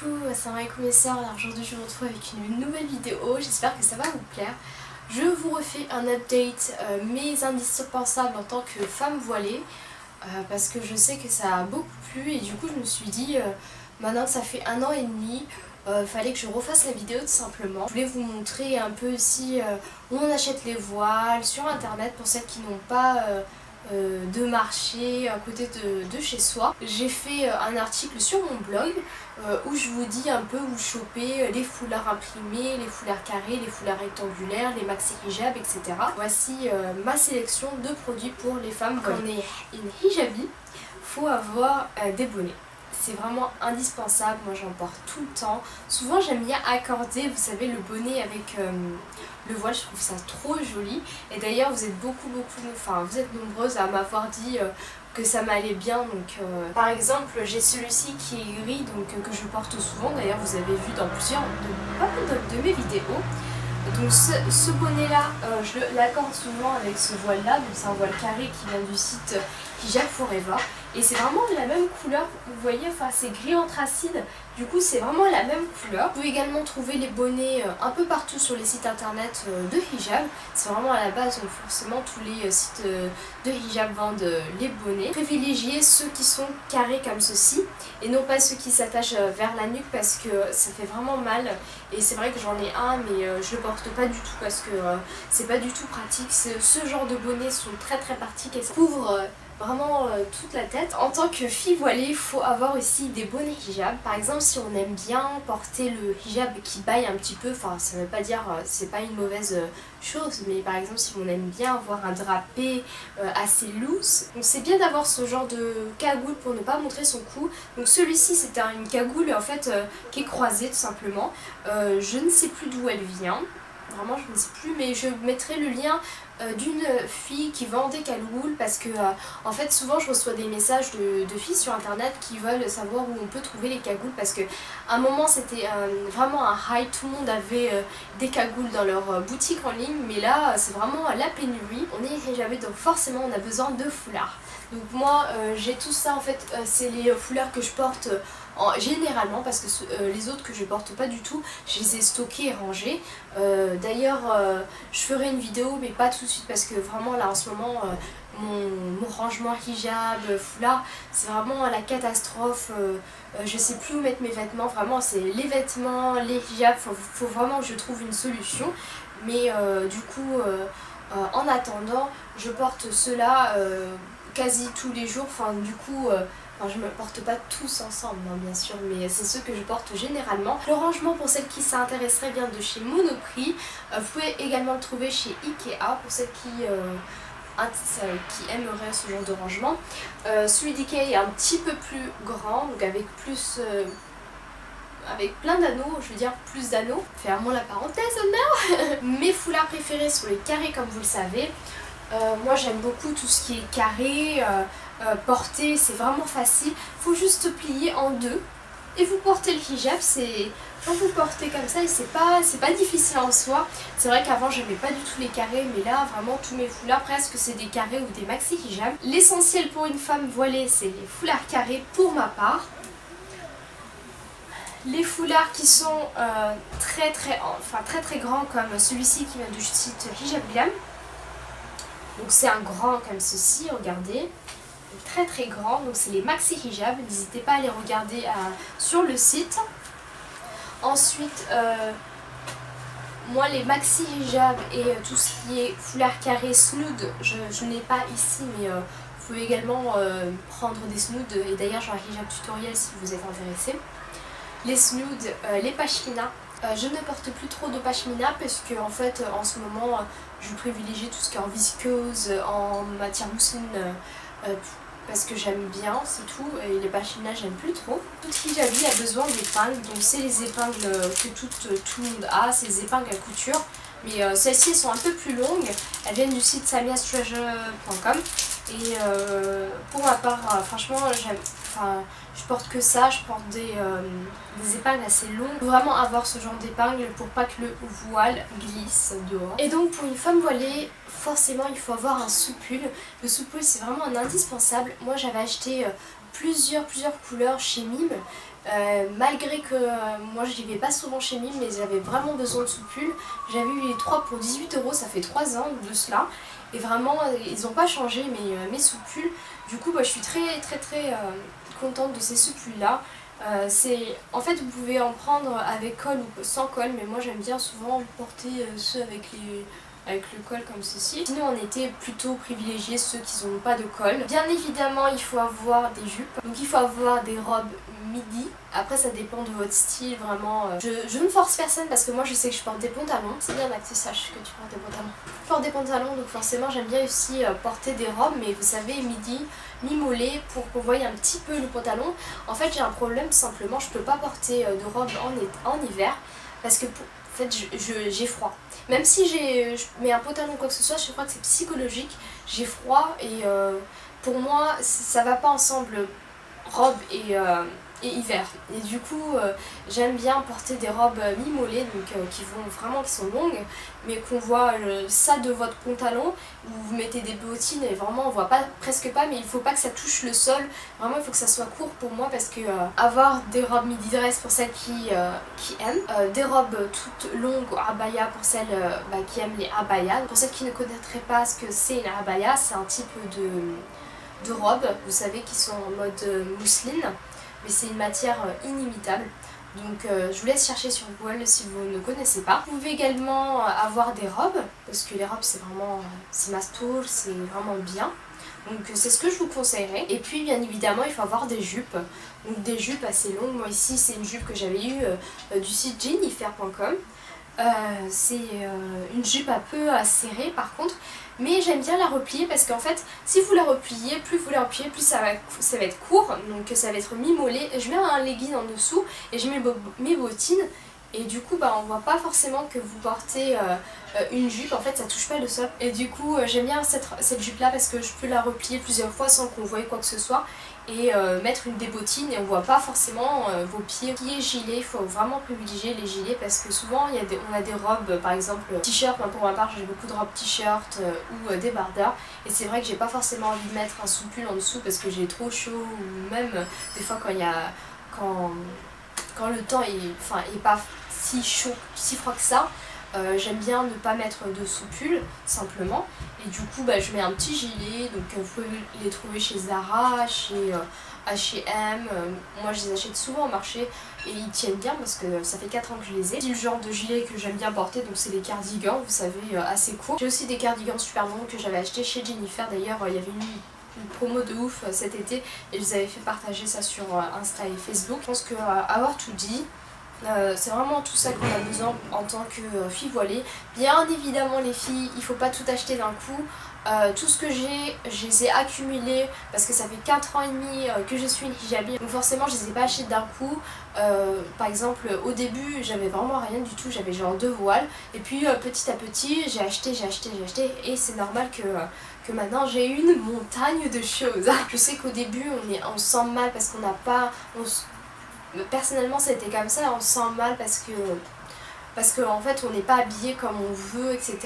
Coucou, salam alaikum mes sœurs, alors aujourd'hui je vous retrouve avec une nouvelle vidéo, j'espère que ça va vous plaire. Je vous refais un update, mes indispensables en tant que femme voilée, parce que je sais que ça a beaucoup plu et du coup je me suis dit, maintenant que ça fait 1 an et demi, fallait que je refasse la vidéo tout simplement. Je voulais vous montrer un peu aussi où on achète les voiles sur internet pour celles qui n'ont pas de marché à côté de chez soi. J'ai fait un article sur mon blog où je vous dis un peu où choper les foulards imprimés, les foulards carrés, les foulards rectangulaires, les maxi hijab, etc. Voici ma sélection de produits pour les femmes. Quand on est une hijabi, faut avoir des bonnets. C'est vraiment indispensable, moi j'en porte tout le temps. Souvent j'aime bien accorder, vous savez, le bonnet avec le voile, je trouve ça trop joli. Et d'ailleurs vous êtes vous êtes nombreuses à m'avoir dit que ça m'allait bien. Donc par exemple j'ai celui-ci qui est gris, donc que je porte souvent. D'ailleurs vous avez vu dans pas mal de mes vidéos. Donc ce bonnet là, je l'accorde souvent avec ce voile là, donc c'est un voile carré qui vient du site Hijab Forever. Et c'est vraiment de la même couleur, vous voyez, enfin c'est gris anthracite, du coup c'est vraiment la même couleur. Vous pouvez également trouver les bonnets un peu partout sur les sites internet de hijab. C'est vraiment à la base, donc forcément tous les sites de hijab vendent les bonnets. Privilégiez ceux qui sont carrés comme ceci et non pas ceux qui s'attachent vers la nuque parce que ça fait vraiment mal. Et c'est vrai que j'en ai un mais je le porte pas du tout parce que c'est pas du tout pratique. Ce genre de bonnets sont très pratiques et ça couvre vraiment toute la tête. En tant que fille voilée, il faut avoir aussi des bonnets hijab. Par exemple, si on aime bien porter le hijab qui baille un petit peu, enfin ça veut pas dire, c'est pas une mauvaise chose, mais par exemple si on aime bien avoir un drapé assez loose, donc c'est bien d'avoir ce genre de cagoule pour ne pas montrer son cou. Donc celui-ci c'est une cagoule en fait qui est croisée tout simplement. Je ne sais plus d'où elle vient. Vraiment je ne sais plus, mais je mettrai le lien d'une fille qui vend des cagoules parce que en fait souvent je reçois des messages de filles sur internet qui veulent savoir où on peut trouver les cagoules parce que à un moment c'était vraiment un hype, tout le monde avait des cagoules dans leur boutique en ligne, mais là c'est vraiment la pénurie. On est hijabé donc forcément on a besoin de foulards. Donc moi j'ai tout ça en fait, c'est les foulards que je porte généralement parce que les autres que je porte pas du tout, je les ai stockés et rangés. D'ailleurs je ferai une vidéo mais pas tout de suite parce que vraiment là en ce moment mon rangement hijab, foulard, c'est vraiment la catastrophe. Je sais plus où mettre mes vêtements, vraiment c'est les vêtements, les hijabs, faut vraiment que je trouve une solution. Mais du coup en attendant je porte cela quasi tous les jours, enfin du coup je ne me porte pas tous ensemble hein, bien sûr, mais c'est ceux que je porte généralement. Le rangement pour celles qui s'intéresseraient vient de chez Monoprix. Vous pouvez également le trouver chez Ikea pour celles qui aimeraient ce genre de rangement. Celui d'Ikea est un petit peu plus grand, donc avec plein d'anneaux, je veux dire plus d'anneaux. Fermons la parenthèse now. Mes foulards préférés sont les carrés comme vous le savez. Moi j'aime beaucoup tout ce qui est carré, porter c'est vraiment facile, faut juste plier en deux et vous portez le hijab, quand vous portez comme ça et c'est pas difficile en soi. C'est vrai qu'avant j'aimais pas du tout les carrés, mais là vraiment tous mes foulards presque c'est des carrés ou des maxi hijab. L'essentiel pour une femme voilée c'est les foulards carrés pour ma part. Les foulards qui sont très grands comme celui-ci qui vient du site Hijab Glam. Donc c'est un grand comme ceci, regardez, très grand, donc c'est les maxi hijab, n'hésitez pas à les regarder sur le site. Ensuite, moi les maxi hijab et tout ce qui est foulard carré snood, je n'ai pas ici, mais vous pouvez également prendre des snoods, et d'ailleurs j'ai un hijab tutoriel si vous êtes intéressé. Les snoods, les pashmina. Je ne porte plus trop de pashmina parce que en fait en ce moment je privilégie tout ce qui est en viscose, en matière mousseline parce que j'aime bien, c'est tout, et les pashmina j'aime plus trop. Toute hijabi a besoin d'épingles, donc c'est les épingles que tout le monde a, c'est les épingles à couture. Mais celles-ci sont un peu plus longues, elles viennent du site samiastreasure.com et pour ma part franchement je porte que ça, je porte des épingles assez longues. Il faut vraiment avoir ce genre d'épingles pour pas que le voile glisse dehors. Et donc pour une femme voilée, forcément il faut avoir un soupul. Le soupul c'est vraiment un indispensable. Moi j'avais acheté plusieurs couleurs chez Mime. Malgré que moi je n'y vais pas souvent chez Mime, mais j'avais vraiment besoin de soupules. J'avais eu les 3 pour 18 €, ça fait 3 ans de cela. Et vraiment ils n'ont pas changé mes soupules. Du coup je suis très contente de ces soupules là. En fait vous pouvez en prendre avec colle ou sans colle, mais moi j'aime bien souvent porter ceux avec le col comme ceci. Sinon en été plutôt privilégier ceux qui n'ont pas de col. Bien évidemment il faut avoir des jupes, donc il faut avoir des robes midi. Après ça dépend de votre style vraiment. Je ne force personne parce que moi je sais que je porte des pantalons. C'est bien là que tu saches que tu portes des pantalons. Je porte des pantalons donc forcément j'aime bien aussi porter des robes, mais vous savez midi, mi-mollet pour qu'on voie un petit peu le pantalon. En fait j'ai un problème tout simplement, je peux pas porter de robe en hiver parce que en fait j'ai froid. Même si je mets un pantalon ou quoi que ce soit, je crois que c'est psychologique. J'ai froid et pour moi ça va pas ensemble, robe et hiver. Et du coup j'aime bien porter des robes mi-mollet, donc qui sont longues, mais qu'on voit ça de votre pantalon. Vous mettez des bottines et vraiment on voit presque pas, mais il faut pas que ça touche le sol. Vraiment il faut que ça soit court pour moi parce que avoir des robes midi dress pour celles qui aiment, des robes toutes longues abaya pour celles qui aiment les abayas. Pour celles qui ne connaîtraient pas ce que c'est une abaya, c'est un type de robes, vous savez, qui sont en mode mousseline, mais c'est une matière inimitable. Donc je vous laisse chercher sur Google si vous ne connaissez pas. Vous pouvez également avoir des robes, parce que les robes c'est vraiment, c'est mastour, c'est vraiment bien. Donc c'est ce que je vous conseillerais. Et puis bien évidemment il faut avoir des jupes. Donc des jupes assez longues. Moi ici c'est une jupe que j'avais eue du site jennifer.com. C'est une jupe un peu serrée par contre, mais j'aime bien la replier parce qu'en fait si vous la repliez, plus vous la repliez, plus ça va être court, donc ça va être mi-mollet. Je mets un legging en dessous et je mets mes bottines et du coup on voit pas forcément que vous portez une jupe, en fait ça touche pas le sol. Et du coup j'aime bien cette jupe là parce que je peux la replier plusieurs fois sans qu'on voie quoi que ce soit et mettre des bottines et on voit pas forcément vos pieds. Pieds gilets, il faut vraiment privilégier les gilets parce que souvent on a des robes, par exemple t-shirt. Pour ma part j'ai beaucoup de robes t-shirt ou débardeurs, et c'est vrai que j'ai pas forcément envie de mettre un soupul en dessous parce que j'ai trop chaud, ou même des fois quand le temps est pas si chaud, si froid que ça. J'aime bien ne pas mettre de soupul simplement, et du coup je mets un petit gilet. Donc vous pouvez les trouver chez Zara, chez H&M. Moi je les achète souvent au marché et ils tiennent bien parce que ça fait 4 ans que je les ai. C'est le genre de gilet que j'aime bien porter, donc c'est les cardigans, vous savez, assez courts. J'ai aussi des cardigans super longs que j'avais acheté chez Jennifer. D'ailleurs il y avait une promo de ouf cet été et je vous avais fait partager ça sur Insta et Facebook. Je pense que avoir tout dit, c'est vraiment tout ça qu'on a besoin en tant que fille voilée. Bien évidemment les filles, il faut pas tout acheter d'un coup. Tout ce que je les ai accumulés parce que ça fait 4 ans et demi que je suis une hijabi, donc forcément je les ai pas achetés d'un coup. Par exemple au début j'avais vraiment rien du tout, j'avais genre 2 voiles, et puis petit à petit j'ai acheté, et c'est normal que maintenant j'ai une montagne de choses. Je sais qu'au début on se sent mal parce qu'on n'a pas... Personnellement ça a été comme ça, on se sent mal parce que en fait on n'est pas habillé comme on veut, etc.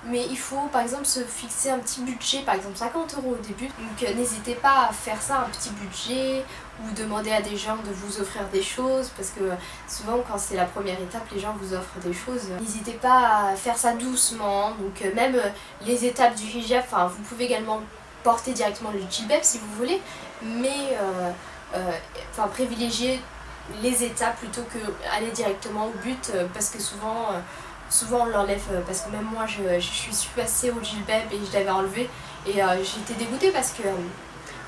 Mais il faut par exemple se fixer un petit budget, par exemple 50 € au début. Donc n'hésitez pas à faire ça, un petit budget, ou demander à des gens de vous offrir des choses, parce que souvent quand c'est la première étape les gens vous offrent des choses. N'hésitez pas à faire ça doucement. Donc même les étapes du hijab, vous pouvez également porter directement le djilbab si vous voulez, mais privilégier les étapes plutôt que aller directement au but, parce que souvent on l'enlève, parce que même moi je suis passée au djilbab et je l'avais enlevé et j'étais dégoûtée parce que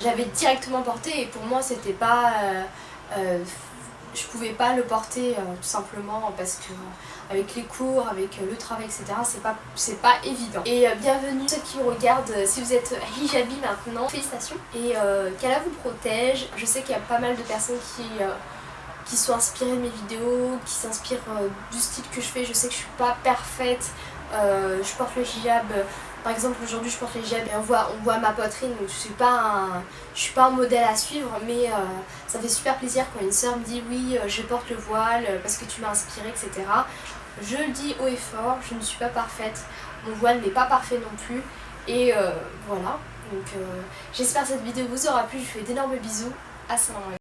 j'avais directement porté et pour moi c'était pas je pouvais pas le porter tout simplement parce que avec les cours, avec le travail, etc. c'est pas évident. Et bienvenue ceux qui me regardent, si vous êtes hijabi maintenant, félicitations, et qu'Allah vous protège. Je sais qu'il y a pas mal de personnes qui sont inspirées de mes vidéos, qui s'inspirent du style que je fais. Je sais que je suis pas parfaite, je porte le hijab, par exemple aujourd'hui je porte le hijab et on voit ma poitrine, donc je suis pas un modèle à suivre, mais ça fait super plaisir quand une soeur me dit oui je porte le voile parce que tu m'as inspirée, etc. Je le dis haut et fort, je ne suis pas parfaite, mon voile n'est pas parfait non plus, et voilà. Donc j'espère que cette vidéo vous aura plu, je vous fais d'énormes bisous, assalamu alaikum.